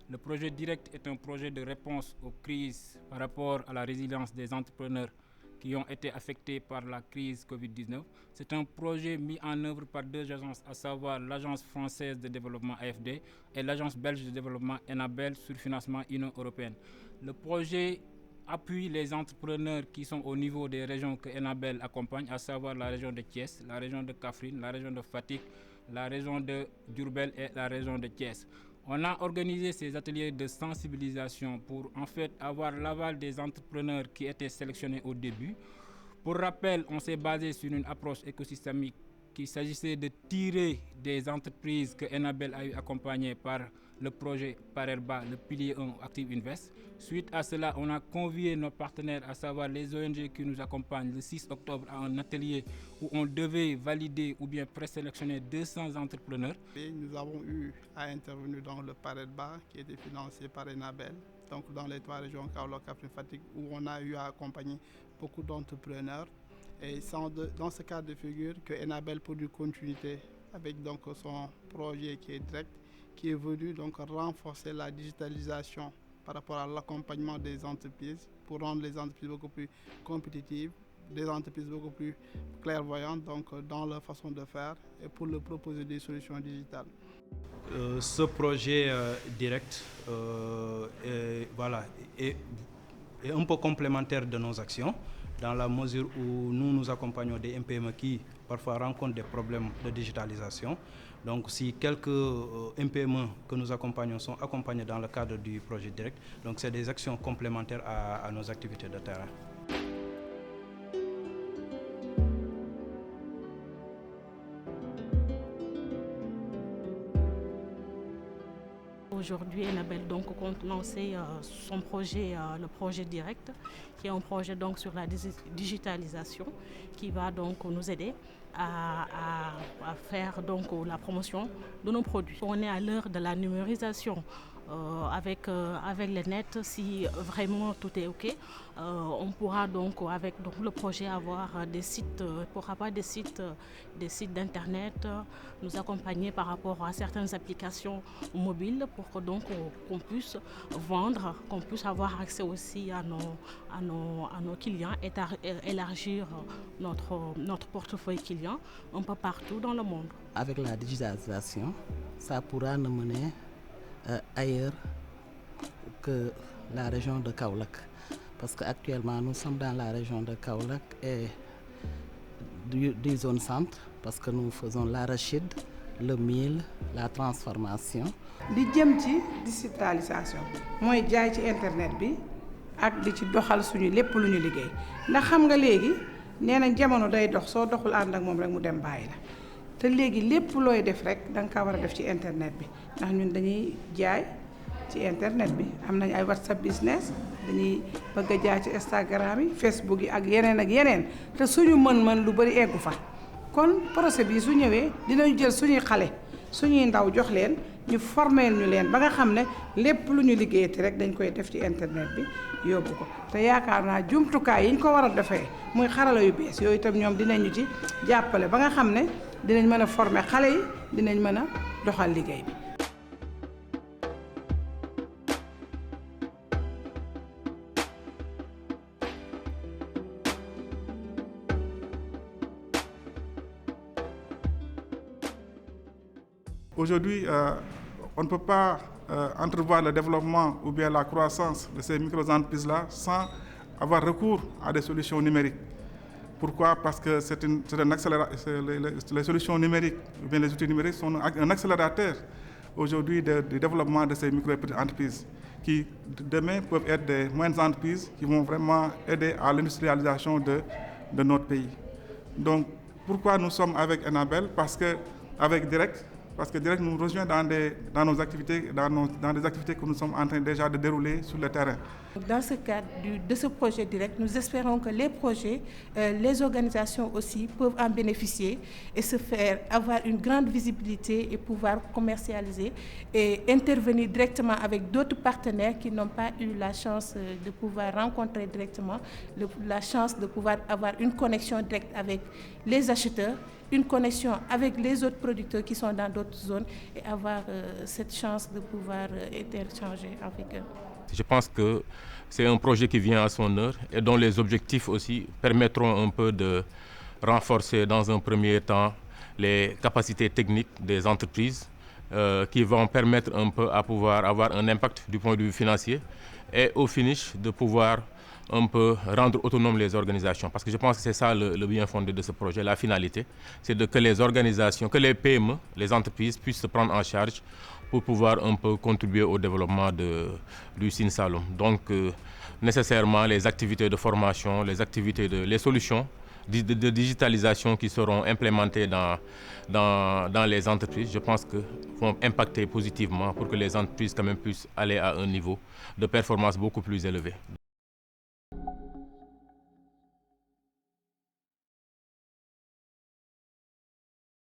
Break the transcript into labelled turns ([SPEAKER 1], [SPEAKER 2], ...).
[SPEAKER 1] Le projet direct est un projet de réponse aux crises par rapport à la résilience des entrepreneurs qui ont été affectés par la crise Covid-19. C'est un projet mis en œuvre par deux agences, à savoir l'Agence française de développement AFD et l'Agence belge de développement Enabel sur financement Union européenne. Le projet appuie les entrepreneurs qui sont au niveau des régions que Enabel accompagne, à savoir la région de Thiès, la région de Kaffrine, la région de Fatick, la région de Diourbel et la région de Thiès. On a organisé ces ateliers de sensibilisation pour en fait avoir l'aval des entrepreneurs qui étaient sélectionnés au début. Pour rappel, on s'est basé sur une approche écosystémique qu'il s'agissait de tirer des entreprises que Enabel a eu accompagnées par le projet Parerba, le pilier 1 Active Invest. Suite à cela, on a convié nos partenaires, à savoir les ONG qui nous accompagnent, le 6 octobre à un atelier où on devait valider ou bien présélectionner 200 entrepreneurs.
[SPEAKER 2] Et nous avons eu à intervenir dans le Parerba qui était financé par Enabel, donc dans les 3 régions Kaolack, Kaffrine, Fatick, où on a eu à accompagner beaucoup d'entrepreneurs. Et c'est dans ce cas de figure que Enabel pour une continuité avec donc son projet qui est direct, qui est venu donc renforcer la digitalisation par rapport à l'accompagnement des entreprises pour rendre les entreprises beaucoup plus compétitives, des entreprises beaucoup plus clairvoyantes donc dans leur façon de faire et pour leur proposer des solutions digitales.
[SPEAKER 3] Ce projet direct est un peu complémentaire de nos actions, dans la mesure où nous accompagnons des MPME qui parfois rencontrent des problèmes de digitalisation. Donc si quelques MPME que nous accompagnons sont accompagnés dans le cadre du projet direct, donc c'est des actions complémentaires à nos activités de terrain.
[SPEAKER 4] Aujourd'hui, Enabel donc compte lancer son projet, le projet direct, qui est un projet donc sur la digitalisation, qui va donc nous aider à faire donc la promotion de nos produits. On est à l'heure de la numérisation. Avec le net, si vraiment tout est OK, on pourra donc avec le projet avoir des sites, pourra pas des sites d'internet, nous accompagner par rapport à certaines applications mobiles pour que donc qu'on puisse vendre, qu'on puisse avoir accès aussi à nos clients, élargir notre portefeuille client un peu partout dans le monde.
[SPEAKER 5] Avec la digitalisation, ça pourra nous mener ailleurs que la région de Kaolack, parce qu'actuellement nous sommes dans la région de Kaolack et du zone centre, parce que nous faisons l'arachide, le mil, la transformation.
[SPEAKER 6] Li jëm ci digitalisation mooy jaay ci internet bi ak di ci doxal suñu lépp lu ñu liggéey ndax xam nga léegi nee nañ jamono day dox soo doxul ànd ak moom rek mu dem bàyyi la te léegi lépp looy def rek da nga kaa war a def ci internet bi ndax ñun dañuy jaay ci internet bi am nañ ay WhatsApp business dañuy bëgg a jaay ci Instagram yi Facebook yi ak yeneen te suñu mën-mën lu bari eggu fa kon projet bi su ñëwee dinañu jël suñuy xale suñuy ndaw jox leen ñu formeel ñu leen ba nga xam ne lépp lu ñu liggéeyati rek dañ koy def ci internet bi yóbbu ko te yaakaar naa jumtukaay yi ñu ko war a defee muy xarala yu bees yooyu itam ñoom dinañu ci jàppale ba nga xam ne dinañ mën a former xale yi dinañ mën a doxal liggéey bi.
[SPEAKER 2] Aujourd'hui, on ne peut pas entrevoir le développement ou bien la croissance de ces micro-entreprises-là sans avoir recours à des solutions numériques. Pourquoi? Parce que les solutions numériques ou bien les outils numériques sont un accélérateur aujourd'hui du développement de ces micro et petites entreprises qui demain peuvent être des moyennes entreprises qui vont vraiment aider à l'industrialisation de notre pays. Donc pourquoi nous sommes avec Enabel? Parce que Direct nous rejoint dans des activités que nous sommes en train déjà de dérouler sur le terrain.
[SPEAKER 7] Dans ce cadre de ce projet direct, nous espérons que les projets, les organisations aussi peuvent en bénéficier et se faire avoir une grande visibilité et pouvoir commercialiser et intervenir directement avec d'autres partenaires qui n'ont pas eu la chance de pouvoir rencontrer directement, la chance de pouvoir avoir une connexion directe avec les acheteurs une connexion avec les autres producteurs qui sont dans d'autres zones et avoir cette chance de pouvoir interchanger avec eux.
[SPEAKER 8] Je pense que c'est un projet qui vient à son heure et dont les objectifs aussi permettront un peu de renforcer dans un premier temps les capacités techniques des entreprises qui vont permettre un peu à pouvoir avoir un impact du point de vue financier et au finish de pouvoir un peu rendre autonomes les organisations. Parce que je pense que c'est ça le bien fondé de ce projet. La finalité, c'est que les organisations, que les PME, les entreprises puissent se prendre en charge pour pouvoir un peu contribuer au développement du Sine Saloum. Donc, nécessairement, les activités de formation, les solutions de digitalisation qui seront implémentées dans les entreprises, je pense que vont impacter positivement pour que les entreprises quand même puissent aller à un niveau de performance beaucoup plus élevé.